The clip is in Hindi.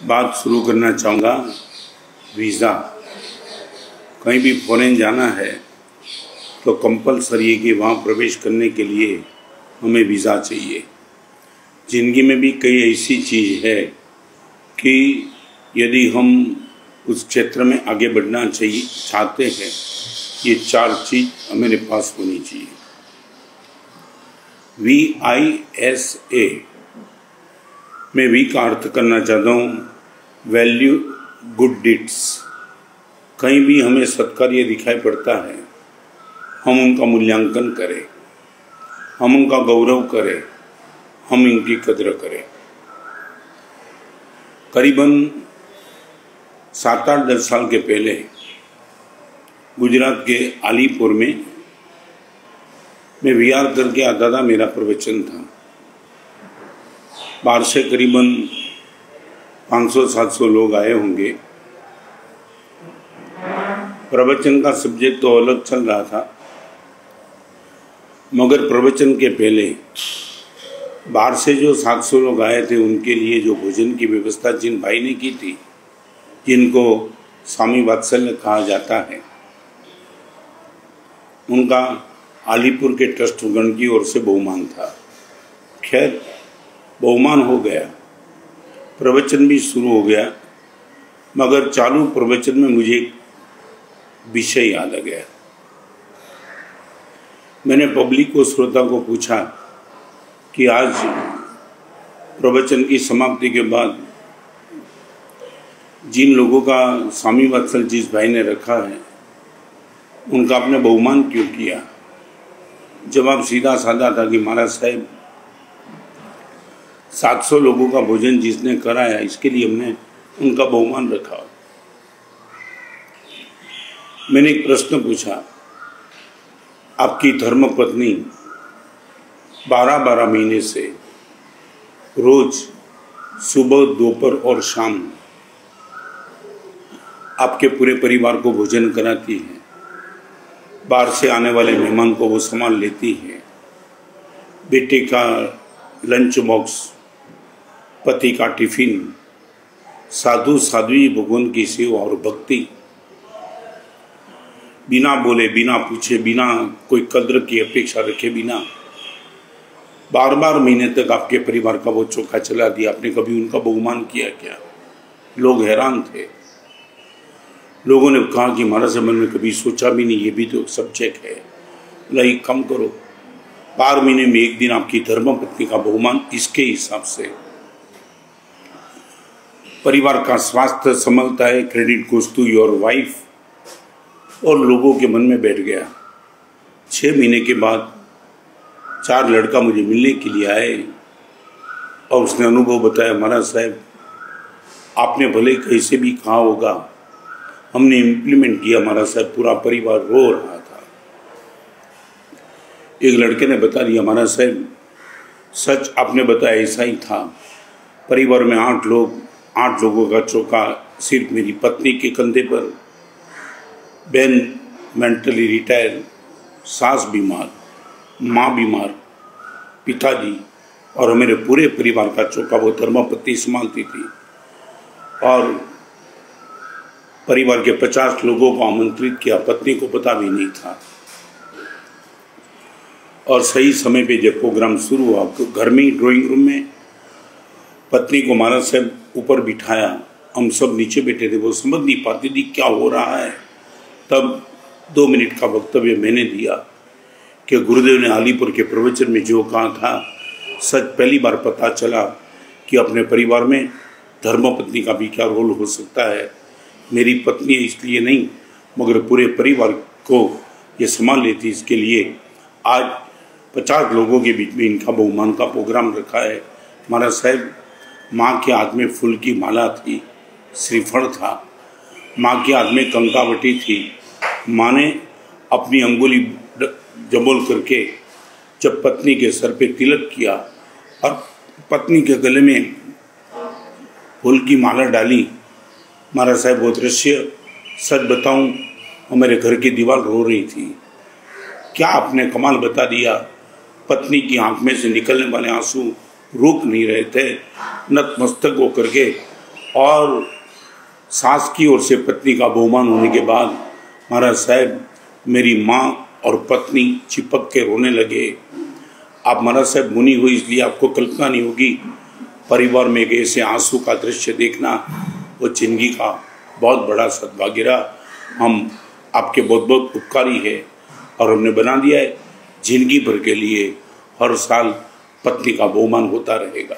बात शुरू करना चाहूँगा वीज़ा। कहीं भी फॉरेन जाना है तो कंपलसरी है कि वहाँ प्रवेश करने के लिए हमें वीज़ा चाहिए। ज़िंदगी में भी कई ऐसी चीज़ है कि यदि हम उस क्षेत्र में आगे बढ़ना चाहते हैं, ये 4 चीज़ हमारे पास होनी चाहिए। VISA में वी का अर्थ करना चाहता हूँ वैल्यू गुड डीड्स। कहीं भी हमें सत्कार्य दिखाई पड़ता है, हम उनका मूल्यांकन करें, हम उनका गौरव करें, हम इनकी कदर करें। करीबन 7-8-10 साल के पहले गुजरात के आलीपुर में मैं VR करके आता था। मेरा प्रवचन था। बाहर से करीबन 500-700 लोग आए होंगे। प्रवचन का सब्जेक्ट तो अलग चल रहा था, मगर प्रवचन के पहले बाहर से जो 700 लोग आए थे उनके लिए जो भोजन की व्यवस्था जिन भाई ने की थी, जिनको स्वामी वात्सल्य कहा जाता है, उनका आलीपुर के ट्रस्टगण की ओर से बहुमान था। खैर, बहुमान हो गया, प्रवचन भी शुरू हो गया, मगर चालू प्रवचन में मुझे एक विषय याद आ गया। मैंने पब्लिक को, श्रोता को पूछा कि आज प्रवचन की समाप्ति के बाद जिन लोगों का स्वामी वात्सल्य जिस भाई ने रखा है, उनका आपने बहुमान क्यों किया? जवाब सीधा साधा था कि महाराज साहब, 700 लोगों का भोजन जिसने कराया, इसके लिए हमने उनका बहुमान रखा। मैंने एक प्रश्न पूछा, आपकी धर्मपत्नी 12-12 महीने से रोज सुबह, दोपहर और शाम आपके पूरे परिवार को भोजन कराती है, बाहर से आने वाले मेहमान को वो संभाल लेती है, बेटे का लंच बॉक्स, पति का टिफिन, साधु साध्वी भगवान की सेवा और भक्ति, बिना बोले, बिना पूछे, बिना कोई कद्र की अपेक्षा रखे बिना 12-12 महीने तक आपके परिवार का वो चोखा चला दिया। आपने कभी उनका बहुमान किया क्या? लोग हैरान थे। लोगों ने कहा कि महाराज मन में कभी सोचा भी नहीं, ये भी तो सब्जेक्ट है। नहीं, कम करो, 12 महीने में एक दिन आपकी धर्मपत्नी का बहुमान, इसके हिसाब से परिवार का स्वास्थ्य संभलता है। Credit goes to your wife. और लोगों के मन में बैठ गया। 6 महीने के बाद 4 लड़का मुझे मिलने के लिए आए और उसने अनुभव बताया, महाराज साहब, आपने भले कैसे भी कहा होगा, हमने इम्प्लीमेंट किया महाराज साहब, पूरा परिवार रो रहा था। एक लड़के ने बता दिया, महाराज साहब, सच आपने बताया, ऐसा ही था। परिवार में 8 लोगों का चौका सिर्फ मेरी पत्नी के कंधे पर, बहन मेंटली रिटायर, सास बीमार, माँ बीमार, पिताजी और मेरे पूरे परिवार का चौका वो धर्मपत्नी संभालती थी। और परिवार के 50 लोगों को आमंत्रित किया, पत्नी को पता भी नहीं था। और सही समय पे जब प्रोग्राम शुरू हुआ, तो घर में ही ड्राइंग रूम में पत्नी को महाराज साहब ऊपर बिठाया, हम सब नीचे बैठे थे। वो समझ नहीं पाती थी क्या हो रहा है। तब 2 मिनट का वक्तव्य मैंने दिया कि गुरुदेव ने आलीपुर के प्रवचन में जो कहा था, सच पहली बार पता चला कि अपने परिवार में धर्मपत्नी का भी क्या रोल हो सकता है। मेरी पत्नी इसलिए नहीं, मगर पूरे परिवार को ये संभाल लेती। इसके लिए आज 50 लोगों के बीच में इनका बहुमान का प्रोग्राम रखा है। महाराज साहब, माँ के हाथ में फूल की माला थी, श्रीफल था, माँ के हाथ में कंकावटी थी। माँ ने अपनी अंगुली जबोल करके जब पत्नी के सर पे तिलक किया और पत्नी के गले में फूल की माला डाली, महाराज साहब वो दृश्य, सच बताऊं, हमारे घर की दीवार रो रही थी। क्या आपने कमाल बता दिया। पत्नी की आंख में से निकलने वाले आंसू रुक नहीं रहे थे। नतमस्तक होकर के और सास की ओर से पत्नी का बहुमान होने के बाद महाराज साहब मेरी माँ और पत्नी चिपक के रोने लगे। आप महाराज साहब मुनि हुई इसलिए आपको कल्पना नहीं होगी, परिवार में एक ऐसे आंसू का दृश्य देखना वो जिंदगी का बहुत बड़ा सद्भाग्य रहा। हम आपके बहुत बहुत उपकारी है और हमने बना दिया है जिंदगी भर के लिए हर साल पत्नी का बहुमान होता रहेगा।